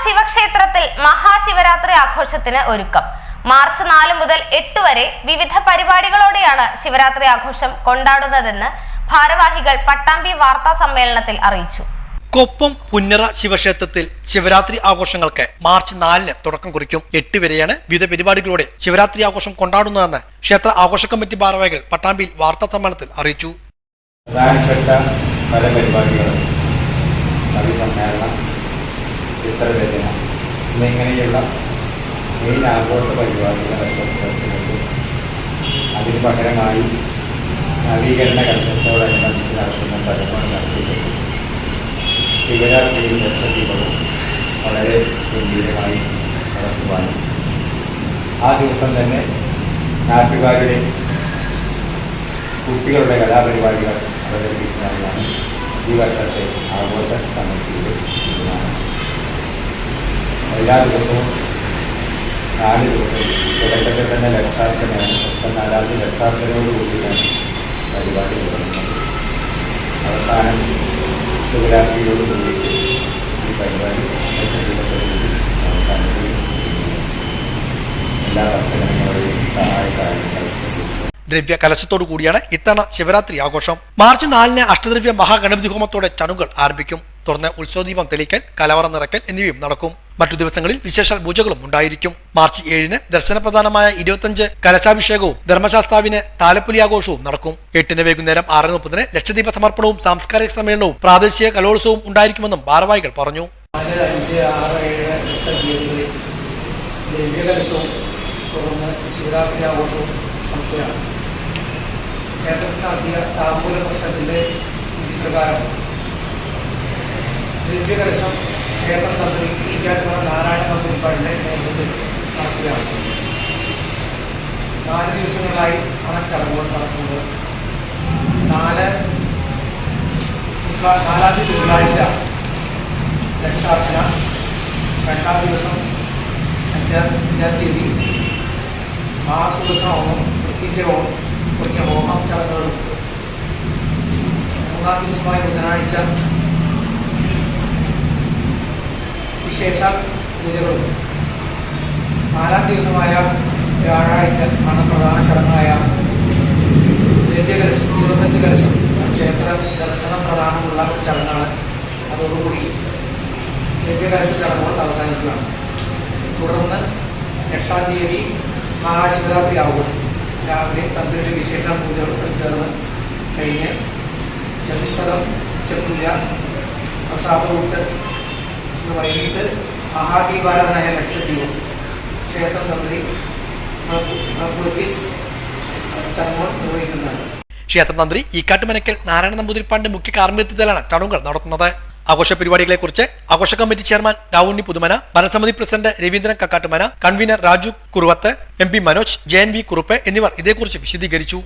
ശിവക്ഷേത്രത്തിൽ മഹാശിവരാത്രി ആഘോഷത്തിന് ഒരുക്കം. മാർച്ച് 4 മുതൽ 8 വരെ വിവിധ പരിപാടികളോടെയാണ് ശിവരാത്രി ആഘോഷം കൊണ്ടാടുന്നതെന്ന് ഭാരവാഹികൾ പട്ടാമ്പി വാർത്താ സമ്മേളനത്തിൽ അറിയിച്ചു. കൊപ്പം പുന്നറ ശിവക്ഷേത്രത്തിൽ ശിവരാത്രി ആഘോഷങ്ങൾക്ക് മാർച്ച് 4-ന് തുടക്കം കുറിക്കും. 8 വരെയാണ് വിവിധ പരിപാടികളോടെ ശിവരാത്രി ആഘോഷം കൊണ്ടാടുന്നതെന്ന് ക്ഷേത്ര ആഘോഷ കമ്മിറ്റി ഭാരവാഹികൾ പട്ടാമ്പിയിൽ വാർത്താ സമ്മേളനത്തിൽ അറിയിച്ചു. പ്രധാനപ്പെട്ട പല പരിപാടികളും സമ്മേളനം, ചിത്രരചന എന്നിങ്ങനെയുള്ള മെയിൻ ആഘോഷ പരിപാടികൾ അതിന് പകരമായി നവീകരണ കൺസെപ്റ്റോടനുബന്ധിച്ച് നടത്തുന്ന പരിപാടി നടത്തിയിട്ടുണ്ട്. ശിവരാത്രിയും ലക്ഷദ്വീപവും വളരെ ഗംഭീരമായി നടത്തുവാനും ആ ദിവസം തന്നെ നാട്ടുകാരുടെ കുട്ടികളുടെ കലാപരിപാടികൾ അവതരിപ്പിക്കുന്നതാണ് ഈ വർഷത്തെ ആഘോഷ കമ്മിറ്റിയുടെ തീരുമാനം. എല്ലാ ദിവസവും 4 ദിവസം തുടക്കത്തിൽ തന്നെ ലക്ഷാർച്ചനയാണ്. 4ാമത്തെ ലക്ഷാർച്ചനയോടുകൂടിയാണ് പരിപാടി തുടങ്ങുന്നത്. അവസാനം ശിവരാത്രിയോട് കൂടിയിട്ട് ഈ പരിപാടി അവസാനിക്കുകയും എല്ലാ ഭക്തജനങ്ങളുടെയും സഹായ സഹകരണങ്ങൾ ദ്രവ്യ കലശത്തോടു കൂടിയാണ് ഇത്തവണ ശിവരാത്രി ആഘോഷം. മാർച്ച് 4-ന് അഷ്ടദ്രവ്യ മഹാഗണപതി ഹോമത്തോടെ ചടങ്ങുകൾ ആരംഭിക്കും. തുടർന്ന് ഉത്സവദീപം തെളിക്കൽ, കലവറ നിറയ്ക്കൽ എന്നിവയും നടക്കും. മറ്റു ദിവസങ്ങളിൽ വിശേഷ പൂജകളും ഉണ്ടായിരിക്കും. മാർച്ച് 7-ന് ദർശനപ്രധാനമായ 25 കലശാഭിഷേകവും ധർമ്മശാസ്താവിന് താലപ്പൊലി ആഘോഷവും നടക്കും. 8-ന് വൈകുന്നേരം 6:30-ന് ലക്ഷദ്വീപ സമർപ്പണവും സാംസ്കാരിക സമ്മേളനവും പ്രാദേശിക കലോത്സവവും ഉണ്ടായിരിക്കുമെന്നും ഭാരവാഹികൾ പറഞ്ഞു. 4, 5, 6, 7, 8 തീയതികളിൽ ദിവ്യകലശവും തുടർന്ന് ശിവരാത്രി ആഘോഷവും നടത്തുകയാണ്. ക്ഷേത്രത്തിൽ നടത്തിയ താമ്പൂല പ്രശ്നത്തിന്റെ വിധിപ്രകാരം ദിവ്യകലശം ക്ഷേത്ര തന്ത്രി ഈക്കാട്ടുള്ള നാരായണ നമ്പൂതിരിപ്പാടിന്റെ നേതൃത്വത്തിൽ നടത്തുകയാണ്. 4 ദിവസങ്ങളായി ആണ് ചടങ്ങുകൾ നടക്കുന്നത്. 4-ാം തിങ്കളാഴ്ച ലക്ഷാർച്ചന, 2-ാം ദിവസം 5-ാം തീയതി മഹാസുദർശനഹോമം, മൃത്യുഞ്ജയഹോമം തുടങ്ങിയ ഹോമം ചടങ്ങുകളും, 3-ാം ദിവസമായ ബുധനാഴ്ച വിശേഷ പൂജകളും, 4-ാം ദിവസമായ വ്യാഴാഴ്ച ആണ് പ്രധാന ചടങ്ങായ ദിവ്യകലശം 25 കലശം ക്ഷേത്ര ദർശനം പ്രധാനമുള്ള ചടങ്ങാണ്. അതോടുകൂടി ദിവ്യകലശ ചടങ്ങുകൾ അവസാനിക്കുകയാണ്. തുടർന്ന് 8-ാം തീയതി മഹാശിവരാത്രി ആഘോഷം. രാവിലെ തന്ത്രിയുടെ വിശേഷ പൂജകൾ ചേർന്ന് കഴിഞ്ഞ് ചതുശ്വരം ഉച്ചപൂജ, പ്രസാദൂട്ട്, വൈകിട്ട് മഹാദീപാരാധനായ ലക്ഷദ്വീപം ക്ഷേത്ര തന്ത്രി ചടങ്ങുകൾ നിർവഹിക്കുന്നതാണ്. ക്ഷേത്രതന്ത്രി ഈക്കാട്ടുമനക്കൽ നാരായണ നമ്പൂതിരിപ്പാടിന്റെ മുഖ്യ കാർമ്മികത്വത്തിലാണ് ചടങ്ങുകൾ നടത്തുന്നത്. ആഘോഷ പരിപാടികളെക്കുറിച്ച് ആഘോഷ കമ്മിറ്റി ചെയർമാൻ രാവുണ്ണി പുതുമന, ഭരണസമിതി president Raveendran Kakkattumana, convenor Raju Kuruvath, MP Manoj, JNV Kurup എന്നിവർ ഇതേക്കുറിച്ച് വിശദീകരിച്ചു.